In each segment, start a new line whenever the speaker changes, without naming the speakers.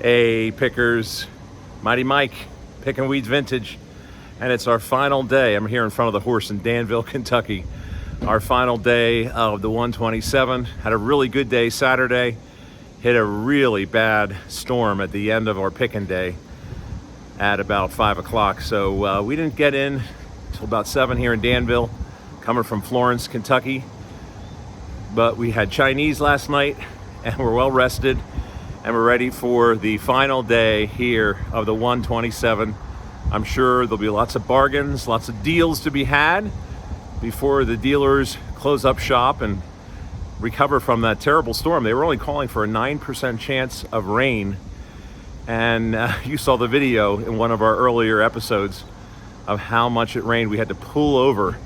Hey pickers, Mighty Mike, Picking Weeds Vintage, and it's our final day. I'm here in front of the horse in Danville, Kentucky. Our final day of the 127. Had a really good day Saturday. Hit a really bad storm at the end of our picking day at about 5 o'clock. So we didn't get in until about 7 here in Danville, coming from Florence, Kentucky. But we had Chinese last night and we're well rested. And we're ready for the final day here of the 127. I'm sure there'll be lots of bargains, lots of deals to be had before the dealers close up shop and recover from that terrible storm. They were only calling for a 9% chance of rain. And you saw the video in one of our earlier episodes of how much it rained. We had to pull over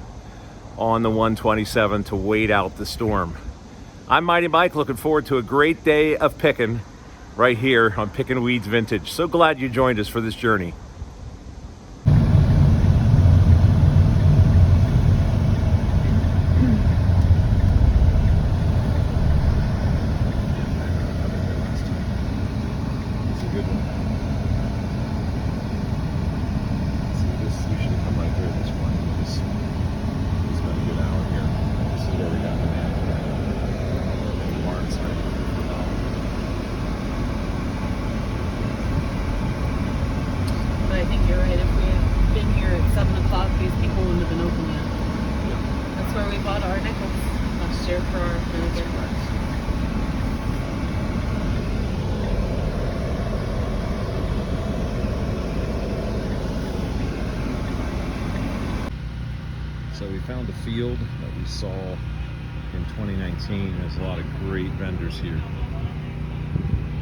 on the 127 to wait out the storm. I'm Mighty Mike, looking forward to a great day of picking right here on Picking Weeds Vintage. So glad you joined us for this journey.
I think you're right. If we had been here at 7 o'clock, these people wouldn't have been open yet.
Yeah.
That's where we bought our nickels last year for our vinegar.
So we found a field that we saw in 2019. There's a lot of great vendors here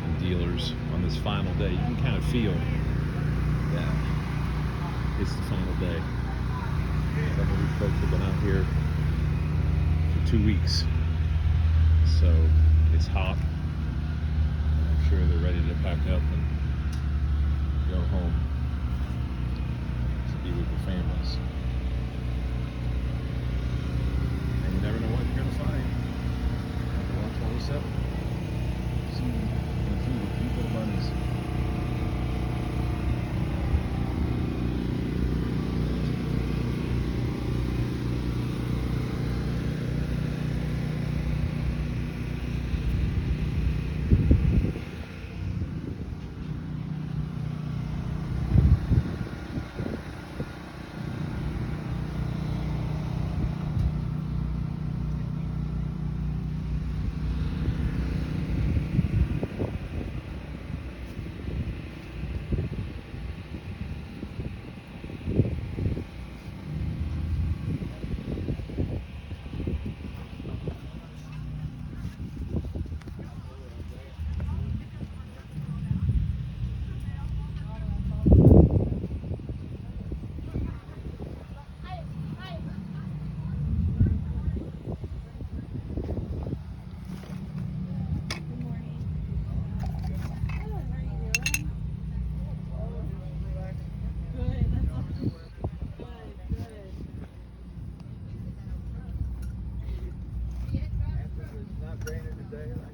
and dealers on this final day. You can kind of feel that it's the final day. Some of these folks have been out here for 2 weeks, so it's hot. And I'm sure they're ready to pack up and go home to be with their families. And you never know what you're going to find at the 127. See the people monies.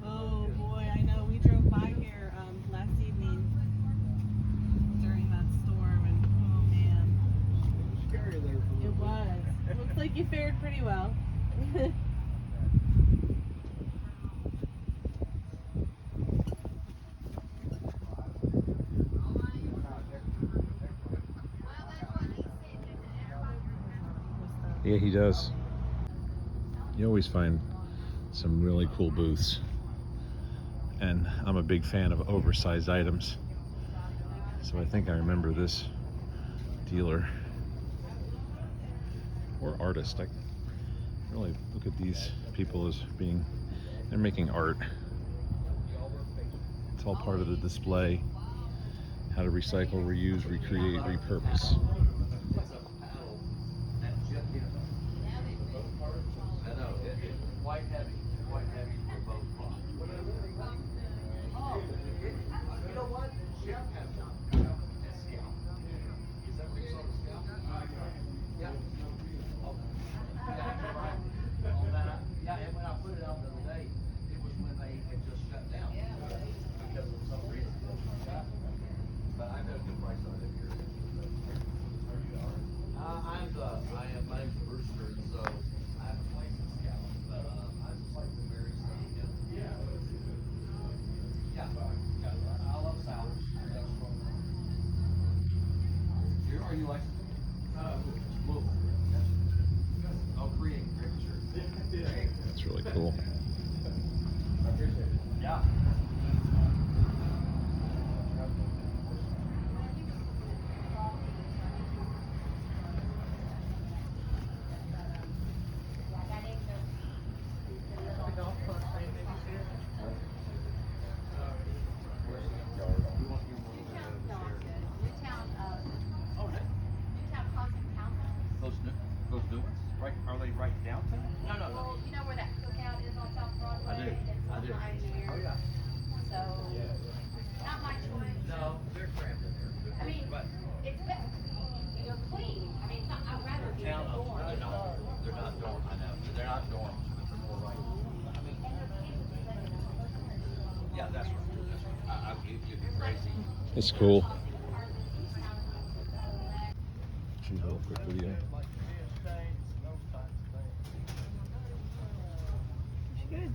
Oh boy, I know. We drove by here last evening during that storm, and oh man, it was. It looks like you fared pretty well.
Yeah, he does. You always find some really cool booths, and I'm a big fan of oversized items, so I think I remember this dealer or artist. I really look at these people as being, they're making art. It's all part of the display, how to recycle, reuse, recreate, repurpose. It's cool. Shoot a little quick video.
Good.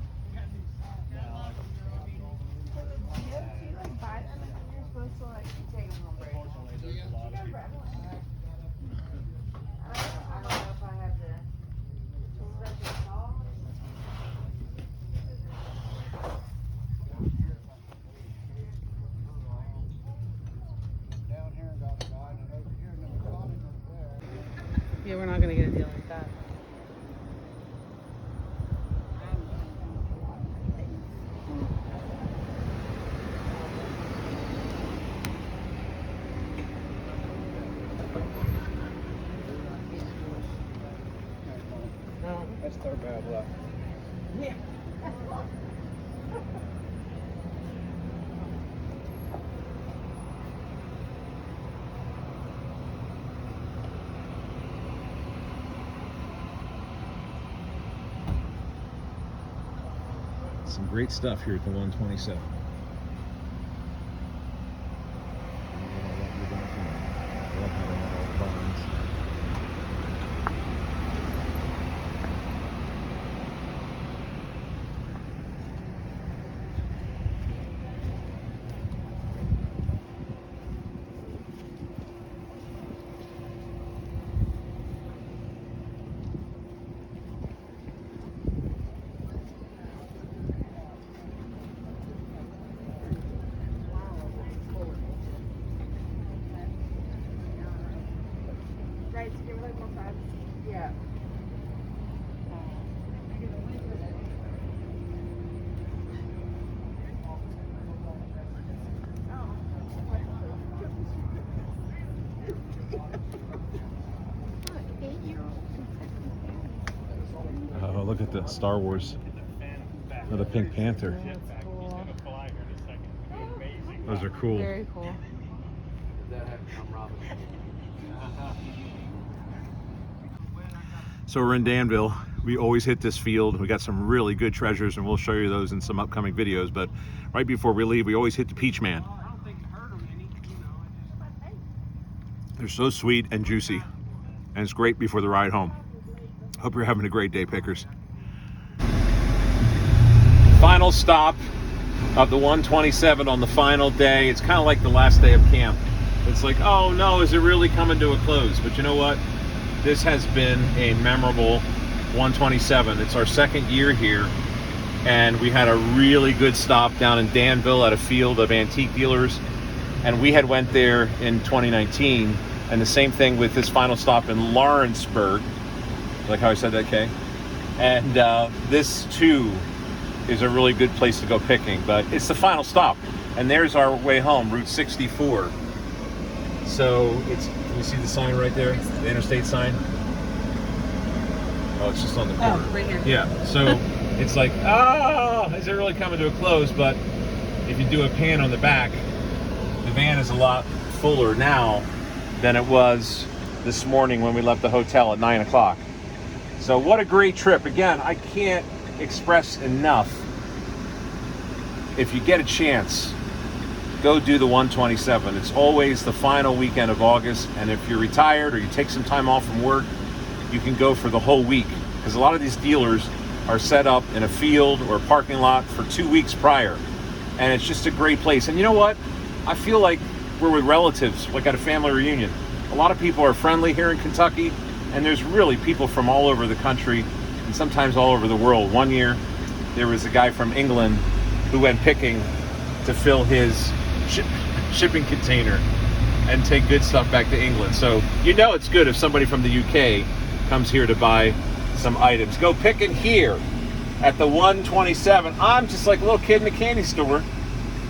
Yeah, we're not gonna get a deal like that. No.
That's their bad luck.
Yeah.
Some great stuff here at the 127.
Right, to give it like more fun. Yeah.
Oh, look at the Star Wars. Oh, the Pink Panther.
That's cool.
Those are cool.
Very cool.
So we're in Danville. We always hit this field. We got some really good treasures, and we'll show you those in some upcoming videos. But right before we leave, we always hit the Peach Man. They're so sweet and juicy, and it's great before the ride home. Hope you're having a great day, pickers. Final stop of the 127 on the final day. It's kind of like the last day of camp. It's like, oh no, is it really coming to a close? But you know what? This has been a memorable 127. It's our second year here, and we had a really good stop down in Danville at a field of antique dealers, and we had went there in 2019, and the same thing with this final stop in Lawrenceburg. Like how I said that, Kay? And this too is a really good place to go picking, but it's the final stop, and there's our way home, Route 64. So it's, can you see the sign right there, the interstate sign? Oh, it's just on the corner.
Oh, right here.
Yeah, so it's like, is it really coming to a close? But if you do a pan on the back, the van is a lot fuller now than it was this morning when we left the hotel at 9 o'clock. So what a great trip. Again, I can't express enough. If you get a chance, go do the 127. It's always the final weekend of August, and if you're retired or you take some time off from work, you can go for the whole week, because a lot of these dealers are set up in a field or a parking lot for 2 weeks prior, and it's just a great place. And you know what? I feel like we're with relatives, like at a family reunion. A lot of people are friendly here in Kentucky, and there's really people from all over the country and sometimes all over the world. One year, there was a guy from England who went picking to fill his shipping container and take good stuff back to England. So you know it's good if somebody from the UK comes here to buy some items. Go picking here at the 127. I'm just like a little kid in a candy store,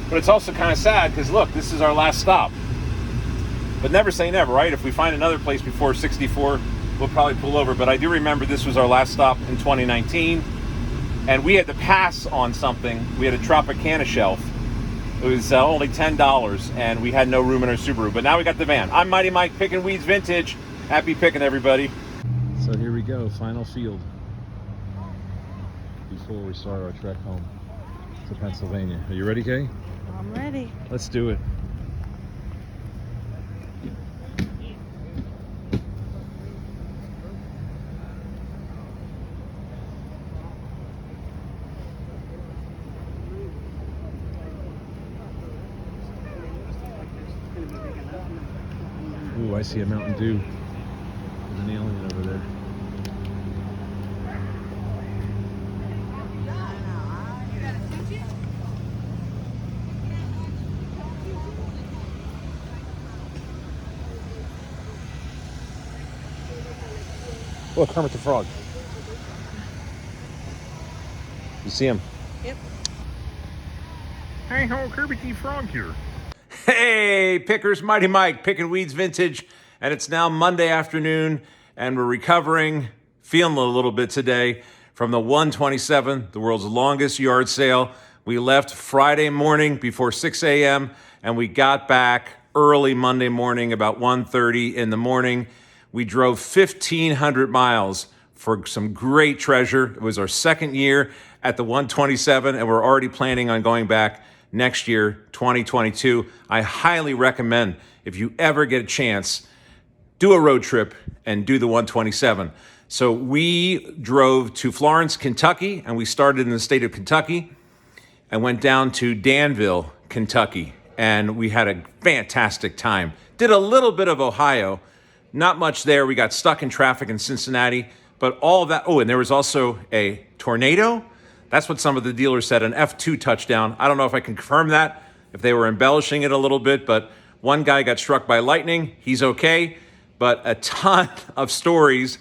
but it's also kind of sad because look, this is our last stop. But never say never, right? If we find another place before 64, we'll probably pull over. But I do remember this was our last stop in 2019, and we had to pass on something. We had a Tropicana shelf. It was only $10, and we had no room in our Subaru. But now we got the van. I'm Mighty Mike, picking weeds vintage. Happy picking, everybody. So here we go, final field before we start our trek home to Pennsylvania. Are you ready, Kay?
I'm ready.
Let's do it. Ooh, I see a Mountain Dew. There's an alien over there. Oh, Kermit the Frog. You see him?
Yep.
Hey, ho, Kermit the Frog here. Hey, pickers, Mighty Mike, picking weeds vintage, and it's now Monday afternoon, and we're recovering, feeling a little bit today from the 127, the world's longest yard sale. We left Friday morning before 6 a.m., and we got back early Monday morning, about 1:30 in the morning. We drove 1,500 miles for some great treasure. It was our second year at the 127, and we're already planning on going back next year, 2022. I highly recommend, if you ever get a chance, do a road trip and do the 127. So we drove to Florence, Kentucky, and we started in the state of Kentucky and went down to Danville, Kentucky, and we had a fantastic time. Did a little bit of Ohio, not much there. We got stuck in traffic in Cincinnati, but all of that. Oh, and there was also a tornado. That's what some of the dealers said, an F2 touchdown. I don't know if I can confirm that, if they were embellishing it a little bit, but one guy got struck by lightning. He's okay, but a ton of stories,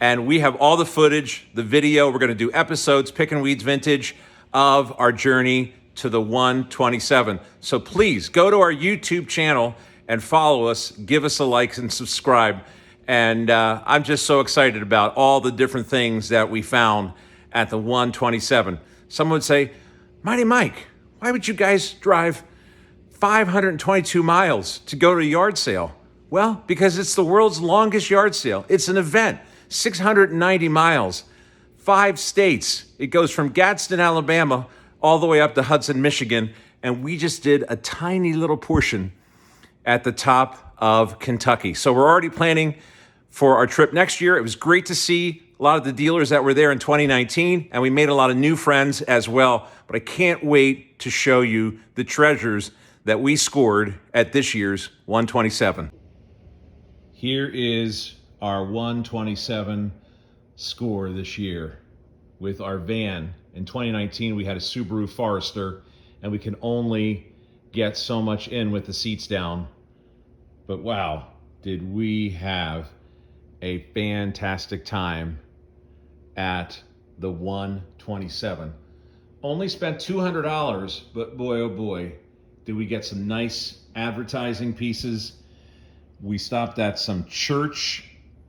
and we have all the footage, the video. We're gonna do episodes, Pickin' Weeds Vintage, of our journey to the 127. So please go to our YouTube channel and follow us, give us a like and subscribe. And I'm just so excited about all the different things that we found at the 127. Someone would say, Mighty Mike, why would you guys drive 522 miles to go to a yard sale? Well, because it's the world's longest yard sale. It's an event, 690 miles, 5 states. It goes from Gadsden, Alabama, all the way up to Hudson, Michigan. And we just did a tiny little portion at the top of Kentucky. So we're already planning for our trip next year. It was great to see a lot of the dealers that were there in 2019, and we made a lot of new friends as well. But I can't wait to show you the treasures that we scored at this year's 127. Here is our 127 score this year with our van. In 2019, we had a Subaru Forester, and we can only get so much in with the seats down. But wow, did we have a fantastic time at the 127. Only spent $200, but boy, oh boy, did we get some nice advertising pieces. We stopped at some church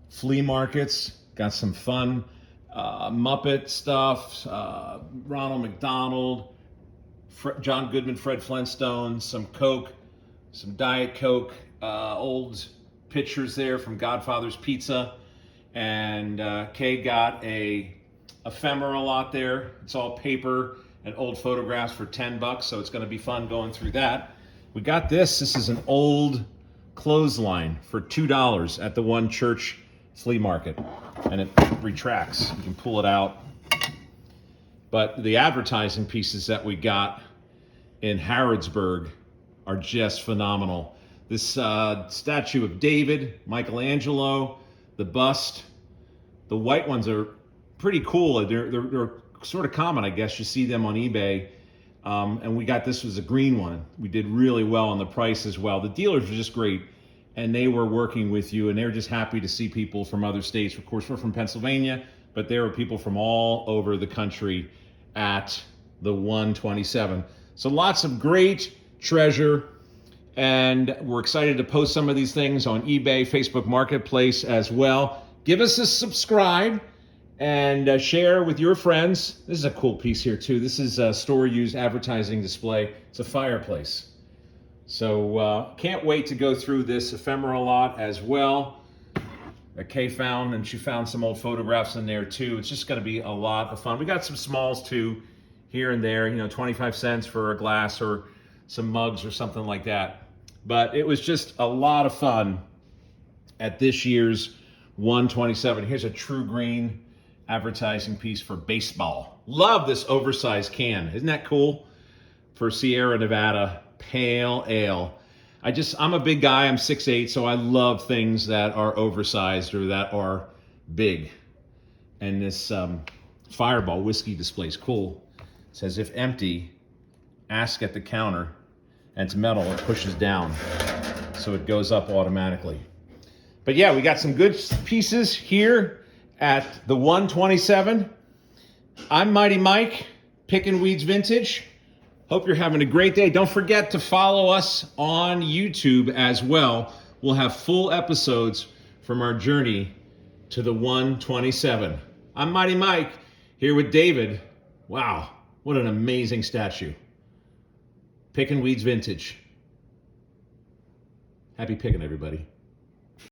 flea markets, got some fun Muppet stuff, Ronald McDonald, John Goodman, Fred Flintstone, some Coke, some Diet Coke, old pictures there from Godfather's Pizza, and Kay got a ephemeral out there. It's all paper and old photographs for $10, so it's going to be fun going through that. We got this. This is an old clothesline for $2 at the one church flea market, and it retracts. You can pull it out. But the advertising pieces that we got in Harrodsburg are just phenomenal. This statue of David, Michelangelo, the bust. The white ones are pretty cool. They're sort of common, I guess. You see them on eBay. And we got this was a green one. We did really well on the price as well. The dealers were just great, and they were working with you, and they were just happy to see people from other states. Of course, we're from Pennsylvania, but there were people from all over the country at the 127. So lots of great treasure, and we're excited to post some of these things on eBay, Facebook Marketplace as well. Give us a subscribe and share with your friends. This is a cool piece here too. This is a store-used advertising display. It's a fireplace. So can't wait to go through this ephemeral lot as well that Kay found, and she found some old photographs in there too. It's just going to be a lot of fun. We got some smalls too here and there, 25 cents for a glass or some mugs or something like that. But it was just a lot of fun at this year's 127. Here's a True Green advertising piece for baseball. Love this oversized can. Isn't that cool? For Sierra Nevada Pale Ale. I'm a big guy. I'm 6'8", so I love things that are oversized or that are big. And this Fireball whiskey display is cool. It says, if empty, ask at the counter. And it's metal, it pushes down, so it goes up automatically. But yeah, we got some good pieces here at the 127. I'm Mighty Mike, Pickin' Weeds Vintage. Hope you're having a great day. Don't forget to follow us on YouTube as well. We'll have full episodes from our journey to the 127. I'm Mighty Mike, here with David. Wow, what an amazing statue. Pickin' Weeds Vintage. Happy picking, everybody.